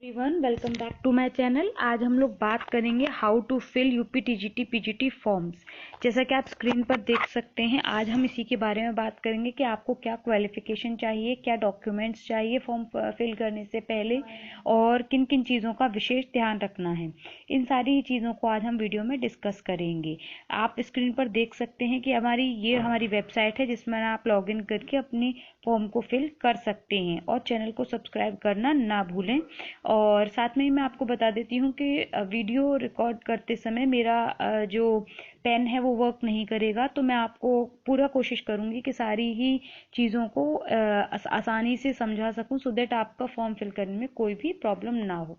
Everyone, welcome back to my channel. आज हम लोग बात करेंगे how to fill UP TGT PGT forms. जैसा कि आप स्क्रीन पर देख सकते हैं, आज हम इसी के बारे में बात करेंगे कि आपको क्या क्वालिफिकेशन चाहिए, क्या डॉक्यूमेंट्स चाहिए फॉर्म फिल करने से पहले और किन किन चीज़ों का विशेष ध्यान रखना है। इन सारी चीज़ों को आज हम वीडियो में डिस्कस करेंगे। आप स्क्रीन पर देख सकते हैं कि हमारी वेबसाइट है जिसमें आप लॉग इन करके अपनी फॉर्म को फिल कर सकते हैं और चैनल को सब्सक्राइब करना ना भूलें। और साथ में ही मैं आपको बता देती हूँ कि वीडियो रिकॉर्ड करते समय मेरा जो पेन है वो वर्क नहीं करेगा, तो मैं आपको पूरा कोशिश करूँगी कि सारी ही चीज़ों को आसानी से समझा सकूँ, सो दैट आपका फॉर्म फिल करने में कोई भी प्रॉब्लम ना हो।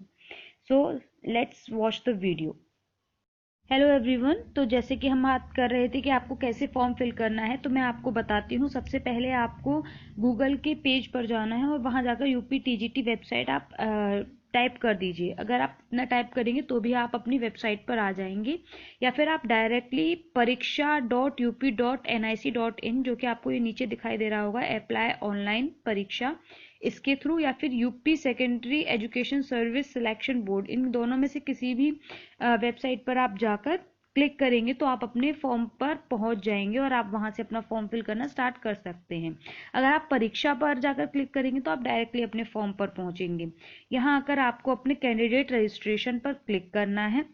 So let's watch the video. Hello everyone, तो जैसे कि हम बात कर रहे थे कि आपको कैसे फॉर्म फिल करना है, तो मैं आपको बताती हूँ। सबसे पहले आपको गूगल के पेज पर जाना है और वहाँ जाकर यूपी टीजीटी वेबसाइट आप टाइप कर दीजिए। अगर आप इतना टाइप करेंगे तो भी आप अपनी वेबसाइट पर आ जाएंगे, या फिर आप डायरेक्टली pariksha.up.nic.in, जो कि आपको ये नीचे दिखाई दे रहा होगा, अप्लाई ऑनलाइन परीक्षा, इसके थ्रू, या फिर UP secondary education service selection board, इन दोनों में से किसी भी वेबसाइट पर आप जाकर क्लिक करेंगे तो आप अपने फॉर्म पर पहुंच जाएंगे और आप वहां से अपना फॉर्म फिल करना स्टार्ट कर सकते हैं। अगर आप परीक्षा पर जाकर क्लिक करेंगे तो आप डायरेक्टली अपने फॉर्म पर पहुंचेंगे। यहाँ आकर आपको अपने कैंडिडेट रजिस्ट्रेशन पर क्लिक करना है।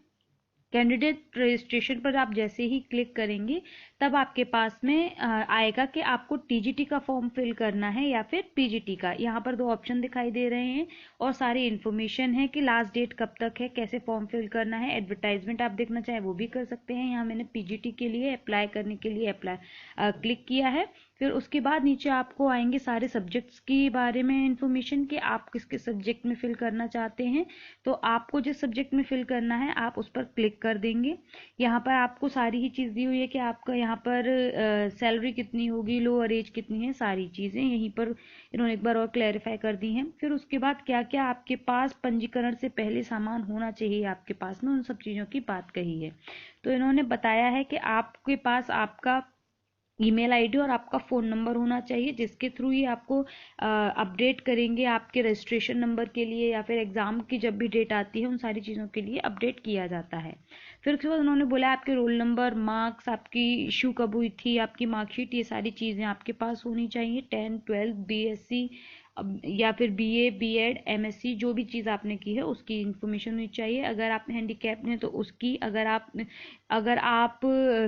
कैंडिडेट रजिस्ट्रेशन पर आप जैसे ही क्लिक करेंगे तब आपके पास में आएगा कि आपको टीजीटी का फॉर्म फिल करना है या फिर पीजीटी का। यहाँ पर दो ऑप्शन दिखाई दे रहे हैं और सारी इन्फॉर्मेशन है कि लास्ट डेट कब तक है, कैसे फॉर्म फिल करना है। एडवर्टाइजमेंट आप देखना चाहे वो भी कर सकते हैं। यहाँ मैंने पीजीटी के लिए अप्लाई करने के लिए क्लिक किया है। फिर उसके बाद नीचे आपको आएंगे सारे सब्जेक्ट्स के बारे में इंफॉर्मेशन कि आप किस किस सब्जेक्ट में फिल करना चाहते हैं। तो आपको जिस सब्जेक्ट में फिल करना है आप उस पर क्लिक कर देंगे। यहाँ पर आपको सारी ही चीज़ दी हुई है कि आपका यहाँ पर सैलरी कितनी होगी, लोअर एज कितनी है, सारी चीज़ें यहीं पर इन्होंने एक बार और क्लैरिफाई कर दी हैं। फिर उसके बाद क्या क्या आपके पास पंजीकरण से पहले सामान होना चाहिए आपके पास में, उन सब चीज़ों की बात कही है। तो इन्होंने बताया है कि आपके पास आपका ईमेल आईडी और आपका फ़ोन नंबर होना चाहिए, जिसके थ्रू ही आपको अपडेट करेंगे आपके रजिस्ट्रेशन नंबर के लिए, या फिर एग्ज़ाम की जब भी डेट आती है उन सारी चीज़ों के लिए अपडेट किया जाता है। फिर उसके बाद उन्होंने बोला आपके रोल नंबर, मार्क्स, आपकी इशू कब हुई थी, आपकी मार्कशीट, ये सारी चीज़ें आपके पास होनी चाहिए। 10, 12, बीएससी या फिर बीए, बीएड, एमएससी, जो भी चीज़ आपने की है उसकी इन्फॉर्मेशन होनी चाहिए। अगर आप हैंडीकैप हैं तो उसकी, अगर आप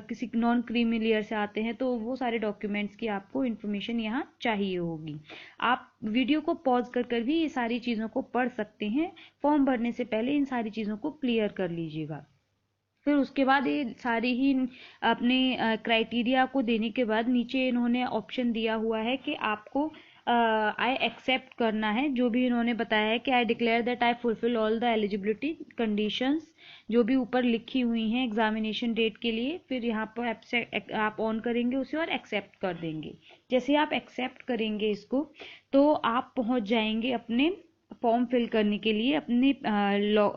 किसी नॉन क्रीमी लेयर से आते हैं तो वो सारे डॉक्यूमेंट्स की आपको इन्फॉर्मेशन यहाँ चाहिए होगी। आप वीडियो को पॉज कर भी ये सारी चीज़ों को पढ़ सकते हैं। फॉर्म भरने से पहले इन सारी चीज़ों को क्लियर कर लीजिएगा। फिर उसके बाद ये सारी ही अपने क्राइटेरिया को देने के बाद नीचे इन्होंने ऑप्शन दिया हुआ है कि आपको आई एक्सेप्ट करना है। जो भी इन्होंने बताया है कि I declare that I fulfil all the eligibility conditions, जो भी ऊपर लिखी हुई हैं एग्जामिनेशन डेट के लिए। फिर यहाँ पर आप ऑन करेंगे उसे और एक्सेप्ट कर देंगे। जैसे आप एक्सेप्ट करेंगे इसको तो आप पहुँच जाएंगे अपने फॉर्म फिल करने के लिए अपने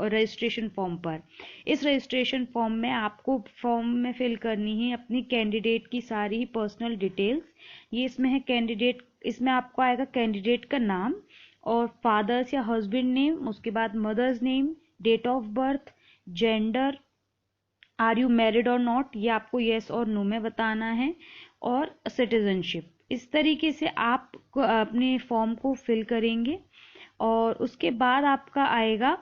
रजिस्ट्रेशन फॉर्म पर। इस रजिस्ट्रेशन फॉर्म में आपको फॉर्म में फिल करनी है अपनी कैंडिडेट की सारी पर्सनल डिटेल्स। ये इसमें है कैंडिडेट, इसमें आपको आएगा कैंडिडेट का नाम और फादर्स या हस्बैंड नेम, उसके बाद mother's name, date of birth, gender, are you married और नॉट, ये आपको येस और नो में बताना है, और सिटीजनशिप। इस तरीके से आप अपने फॉर्म को फिल करेंगे और उसके बाद आपका आएगा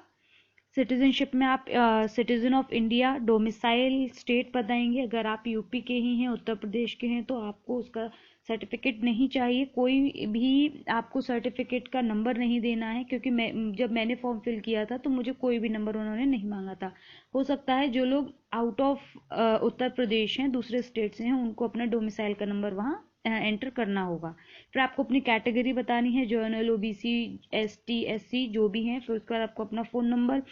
सिटीजनशिप में आप citizen of India, domicile state बताएंगे। अगर आप यूपी के ही हैं, उत्तर प्रदेश के हैं, तो आपको उसका सर्टिफिकेट नहीं चाहिए, कोई भी आपको सर्टिफिकेट का नंबर नहीं देना है, क्योंकि जब मैंने फॉर्म फिल किया था तो मुझे कोई भी नंबर उन्होंने नहीं मांगा था। हो सकता है जो लोग आउट ऑफ उत्तर प्रदेश हैं, दूसरे स्टेट से हैं, उनको अपना डोमिसाइल का नंबर वहाँ एंटर करना होगा। फिर आपको अपनी कैटेगरी बतानी है, जनरल, ओबीसी, एसटी, एससी, जो भी हैं। फिर उसके बाद आपको अपना फ़ोन नंबर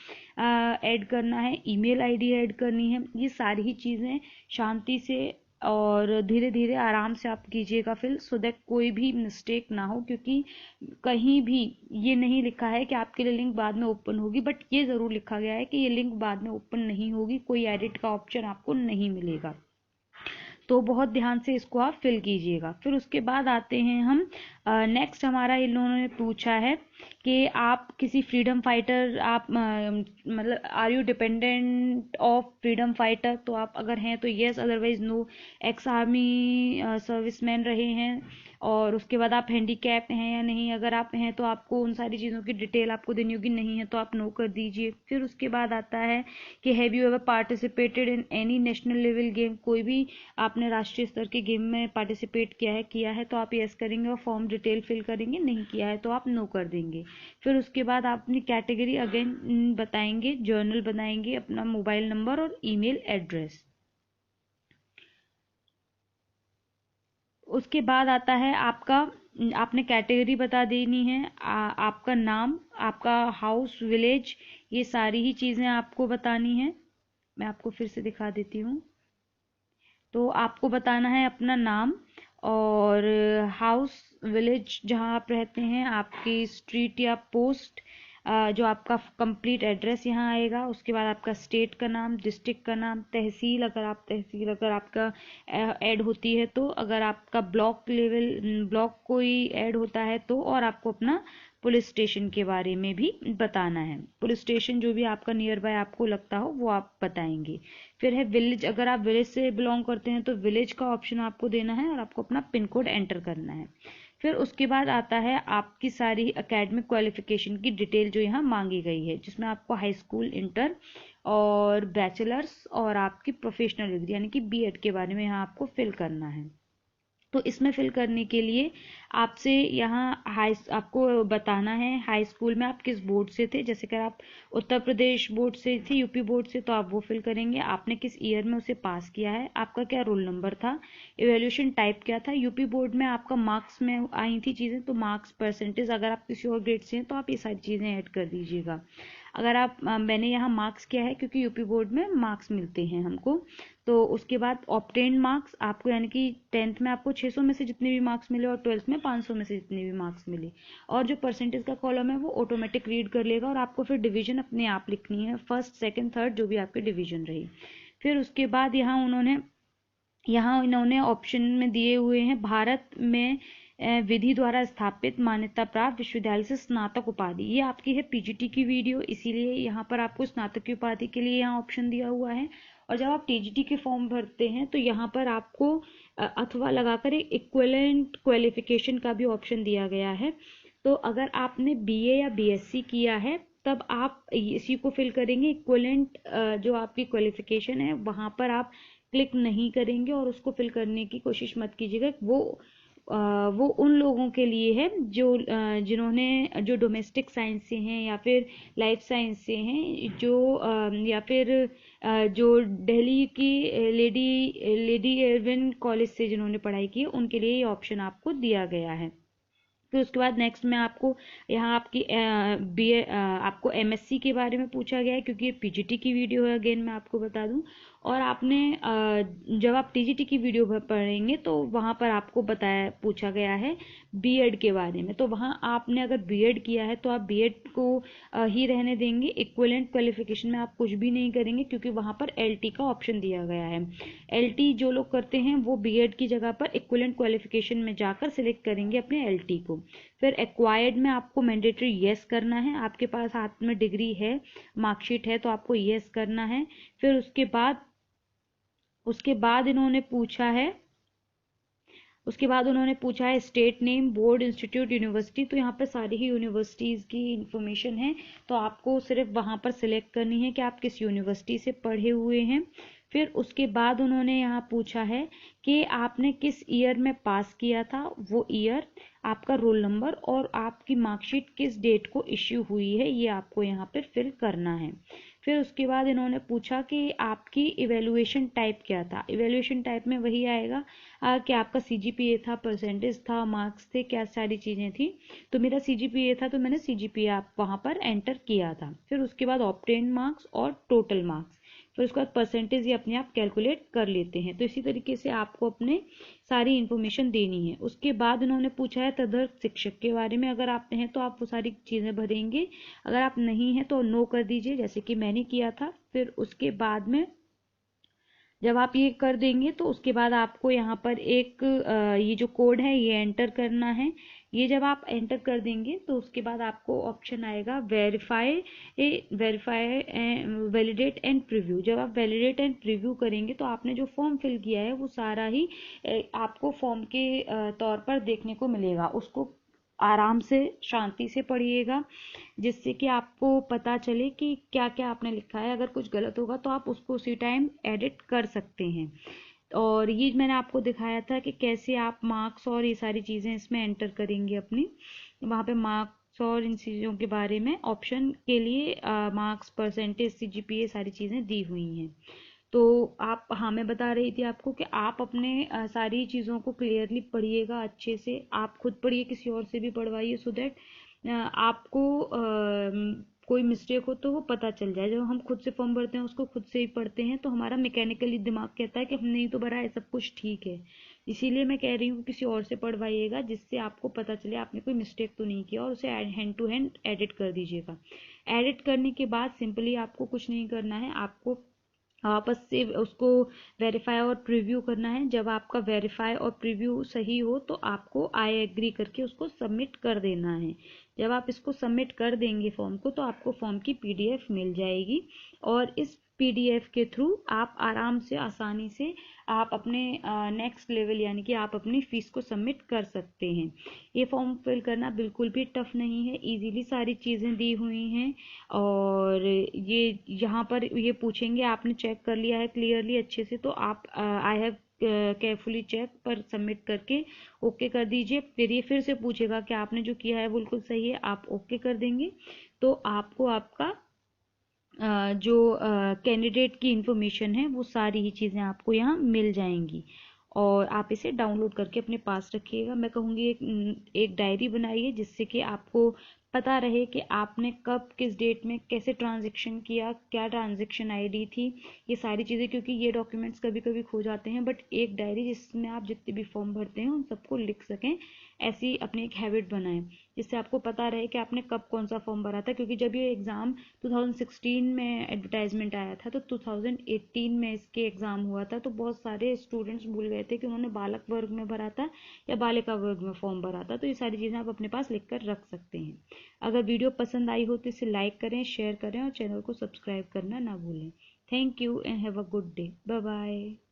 ऐड करना है, ईमेल आईडी ऐड करनी है। ये सारी ही चीज़ें शांति से और धीरे धीरे आराम से आप कीजिएगा फिल, सो दैट कोई भी मिस्टेक ना हो, क्योंकि कहीं भी ये नहीं लिखा है कि आपके लिए लिंक बाद में ओपन होगी, बट ये ज़रूर लिखा गया है कि ये लिंक बाद में ओपन नहीं होगी, कोई एडिट का ऑप्शन आपको नहीं मिलेगा। तो बहुत ध्यान से इसको आप फिल कीजिएगा। फिर उसके बाद आते हैं हम नेक्स्ट हमारा इन लोगों ने पूछा है कि आप किसी फ्रीडम फाइटर, आप मतलब are you dependent of freedom fighter, तो आप अगर हैं तो yes, otherwise no. Ex army serviceman रहे हैं, और उसके बाद आप हैंडीकैप हैं या नहीं, अगर आप हैं तो आपको उन सारी चीज़ों की डिटेल आपको देनी होगी, नहीं है तो आप नो कर दीजिए। फिर उसके बाद आता है कि have you ever participated in any national level game, कोई भी आपने राष्ट्रीय स्तर के गेम में पार्टिसिपेट किया है तो आप यस करेंगे और फॉर्म डिटेल फिल करेंगे, नहीं किया है तो आप नो कर देंगे। फिर उसके बाद आप अपनी कैटेगरी अगेन बताएंगे, जर्नल बनाएंगे, अपना मोबाइल नंबर और ईमेल एड्रेस। उसके बाद आता है आपका, आपने कैटेगरी बता देनी है, आपका नाम, आपका हाउस, विलेज, ये सारी ही चीज़ें आपको बतानी है। मैं आपको फिर से दिखा देती हूँ। तो आपको बताना है अपना नाम और हाउस, विलेज जहाँ आप रहते हैं, आपकी स्ट्रीट या पोस्ट, जो आपका कंप्लीट एड्रेस यहाँ आएगा। उसके बाद आपका स्टेट का नाम, डिस्ट्रिक्ट का नाम, तहसील अगर आपका ऐड होती है तो, अगर आपका ब्लॉक लेवल ब्लॉक कोई ऐड होता है तो, और आपको अपना पुलिस स्टेशन के बारे में भी बताना है। पुलिस स्टेशन जो भी आपका नियर बाय आपको लगता हो वो आप बताएंगे। फिर है विलेज, अगर आप विलेज से बिलोंग करते हैं तो विलेज का ऑप्शन आपको देना है और आपको अपना पिन कोड एंटर करना है। फिर उसके बाद आता है आपकी सारी एकेडमिक क्वालिफिकेशन की डिटेल जो यहाँ मांगी गई है, जिसमें आपको हाई स्कूल, इंटर और बैचलर्स और आपकी प्रोफेशनल डिग्री यानी कि बीएड के बारे में यहाँ आपको फिल करना है। तो इसमें फिल करने के लिए आपसे यहाँ आपको बताना है हाई स्कूल में आप किस बोर्ड से थे। जैसे कि आप उत्तर प्रदेश बोर्ड से थे, यूपी बोर्ड से, तो आप वो फिल करेंगे। आपने किस ईयर में उसे पास किया है, आपका क्या रोल नंबर था, इवेल्यूशन टाइप क्या था। यूपी बोर्ड में आपका मार्क्स में आई थी चीज़ें, तो मार्क्स, परसेंटेज, अगर आप किसी और ग्रेड से हैं तो आप ये सारी चीज़ें ऐड कर दीजिएगा। अगर आप मैंने यहाँ मार्क्स किया है क्योंकि यूपी बोर्ड में मार्क्स मिलते हैं हमको। तो उसके बाद ऑब्टेन मार्क्स आपको, यानी कि 10th में आपको 600 में से जितने भी मार्क्स मिले और 12th में 500 में से जितने भी मार्क्स मिले, और जो परसेंटेज का कॉलम है वो ऑटोमेटिक रीड कर लेगा और आपको फिर डिवीजन अपने आप लिखनी है, फर्स्ट, सेकंड, थर्ड जो भी आपकी डिवीजन रही। फिर उसके बाद यहाँ इन्होंने ऑप्शन में दिए हुए हैं भारत में विधि द्वारा स्थापित मान्यता प्राप्त विश्वविद्यालय से स्नातक उपाधि। ये आपकी है पीजीटी की वीडियो, इसीलिए यहाँ पर आपको स्नातक की उपाधि के लिए यहाँ ऑप्शन दिया हुआ है। और जब आप टीजीटी के फॉर्म भरते हैं तो यहाँ पर आपको अथवा लगाकर एक इक्विवेलेंट क्वालिफिकेशन का भी ऑप्शन दिया गया है। तो अगर आपने बीए या बीएससी किया है तब आप इसी को फिल करेंगे। इक्विवेलेंट जो आपकी क्वालिफिकेशन है वहाँ पर आप क्लिक नहीं करेंगे और उसको फिल करने की कोशिश मत कीजिएगा। वो उन लोगों के लिए है जो जो डोमेस्टिक साइंस से हैं या फिर लाइफ साइंस से हैं, या फिर जो दिल्ली की लेडी एरविन कॉलेज से जिन्होंने पढ़ाई की है उनके लिए ये ऑप्शन आपको दिया गया है। फिर उसके बाद नेक्स्ट में आपको यहाँ आपकी बीए आपको एमएससी के बारे में पूछा गया है, क्योंकि ये पीजीटी की वीडियो है, अगेन मैं आपको बता दूं। और आपने जब आप टीजीटी की वीडियो पढ़ेंगे तो वहाँ पर आपको पूछा गया है बीएड के बारे में। तो वहाँ आपने अगर बीएड किया है तो आप बीएड को ही रहने देंगे, इक्विवेलेंट क्वालिफिकेशन में आप कुछ भी नहीं करेंगे, क्योंकि वहाँ पर एलटी का ऑप्शन दिया गया है। एलटी जो लोग करते हैं वो बीएड की जगह पर इक्विवेलेंट क्वालिफिकेशन में जाकर सिलेक्ट करेंगे अपने एलटी को। फिर एक्वायर्ड में आपको मैंडेटरी येस करना है, आपके पास हाथ में डिग्री है, मार्कशीट है, तो आपको येस करना है। फिर उसके बाद उन्होंने पूछा है state name, board, institute, university. तो यहाँ पर सारी ही यूनिवर्सिटीज़ की इंफॉर्मेशन है, तो आपको सिर्फ वहाँ पर सिलेक्ट करनी है कि आप किस यूनिवर्सिटी से पढ़े हुए हैं। फिर उसके बाद उन्होंने यहाँ पूछा है कि आपने किस ईयर में पास किया था, वो ईयर, आपका रोल नंबर और आपकी मार्कशीट किस डेट को इश्यू हुई है, ये आपको यहाँ पर फिल करना है। फिर उसके बाद इन्होंने पूछा कि आपकी इवेल्युएशन टाइप क्या था। इवेल्युएशन टाइप में वही आएगा कि आपका सीजीपीए था, परसेंटेज था, मार्क्स थे, क्या सारी चीज़ें थी। तो मेरा सीजीपीए था तो मैंने सीजीपीए आप वहाँ पर एंटर किया था। फिर उसके बाद ऑब्टेन मार्क्स और टोटल मार्क्स, फिर उसके बाद परसेंटेज ये अपने आप कैलकुलेट कर लेते हैं। तो इसी तरीके से आपको अपने सारी इन्फॉर्मेशन देनी है। उसके बाद इन्होंने पूछा है तदर्थ शिक्षक के बारे में, अगर आप हैं तो आप वो सारी चीज़ें भरेंगे, अगर आप नहीं हैं तो नो कर दीजिए, जैसे कि मैंने किया था। फिर उसके बाद में जब आप ये कर देंगे तो उसके बाद आपको यहाँ पर एक ये जो कोड है ये एंटर करना है। ये जब आप एंटर कर देंगे तो उसके बाद आपको ऑप्शन आएगा वेरीफाई वैलिडेट एंड प्रीव्यू। जब आप वैलिडेट एंड प्रीव्यू करेंगे तो आपने जो फॉर्म फिल किया है वो सारा ही आपको फॉर्म के तौर पर देखने को मिलेगा। उसको आराम से शांति से पढ़िएगा, जिससे कि आपको पता चले कि क्या क्या आपने लिखा है। अगर कुछ गलत होगा तो आप उसको उसी टाइम एडिट कर सकते हैं। और ये मैंने आपको दिखाया था कि कैसे आप मार्क्स और ये सारी चीज़ें इसमें एंटर करेंगे अपनी। वहाँ पे मार्क्स और इन चीज़ों के बारे में ऑप्शन के लिए मार्क्स, परसेंटेज, सीजीपीए सारी चीज़ें दी हुई हैं। तो आप, हाँ, मैं बता रही थी आपको कि आप अपने सारी चीज़ों को क्लियरली पढ़िएगा अच्छे से। आप खुद पढ़िए, किसी और से भी पढ़वाइए, सो दैट आपको कोई मिस्टेक हो तो वो पता चल जाए। जब हम खुद से फॉर्म भरते हैं, उसको खुद से ही पढ़ते हैं, तो हमारा मैकेनिकली दिमाग कहता है कि हमने ही तो भरा है, सब कुछ ठीक है। इसीलिए मैं कह रही हूँ किसी और से पढ़वाइएगा, जिससे आपको पता चले आपने कोई मिस्टेक तो नहीं किया, और उसे हैंड टू हैंड एडिट कर दीजिएगा। एडिट करने के बाद सिंपली आपको कुछ नहीं करना है, आपको वापस से उसको वेरीफाई और प्रीव्यू करना है। जब आपका वेरीफाई और प्रीव्यू सही हो तो आपको आई एग्री करके उसको सबमिट कर देना है। जब आप इसको सबमिट कर देंगे फॉर्म को, तो आपको फॉर्म की पीडीएफ मिल जाएगी, और इस पीडीएफ के थ्रू आप आराम से, आसानी से आप अपने नेक्स्ट लेवल यानी कि आप अपनी फीस को सबमिट कर सकते हैं। ये फॉर्म फिल करना बिल्कुल भी टफ नहीं है, इजीली सारी चीज़ें दी हुई हैं। और ये यहाँ पर ये पूछेंगे आपने चेक कर लिया है क्लियरली अच्छे से, तो आप आई हैव केयरफुली चेक पर सबमिट करके ओके कर दीजिए। फिर ये फिर से पूछेगा कि आपने जो किया है बिल्कुल सही है, आप ओके कर देंगे तो आपको आपका जो कैंडिडेट की इंफॉर्मेशन है वो सारी ही चीज़ें आपको यहाँ मिल जाएंगी। और आप इसे डाउनलोड करके अपने पास रखिएगा। मैं कहूँगी एक डायरी बनाइए, जिससे कि आपको पता रहे कि आपने कब, किस डेट में कैसे ट्रांजेक्शन किया, क्या ट्रांजेक्शन आईडी थी, ये सारी चीज़ें। क्योंकि ये डॉक्यूमेंट्स कभी कभी खो जाते हैं, बट एक डायरी जिसमें आप जितने भी फॉर्म भरते हैं उन सबको लिख सकें, ऐसी अपनी एक हैबिट बनाएं, जिससे आपको पता रहे कि आपने कब कौन सा फॉर्म भरा था। क्योंकि जब ये एग्ज़ाम 2016 में एडवर्टाइजमेंट आया था, तो 2018 में इसके एग्ज़ाम हुआ था, तो बहुत सारे स्टूडेंट्स भूल गए थे कि उन्होंने बालक वर्ग में भरा था या बालिका वर्ग में फॉर्म भरा था। तो ये सारी चीज़ें आप अपने पास लिख कर रख सकते हैं। अगर वीडियो पसंद आई हो तो इसे लाइक करें, शेयर करें और चैनल को सब्सक्राइब करना ना भूलें। Thank you and have a good day. Bye bye.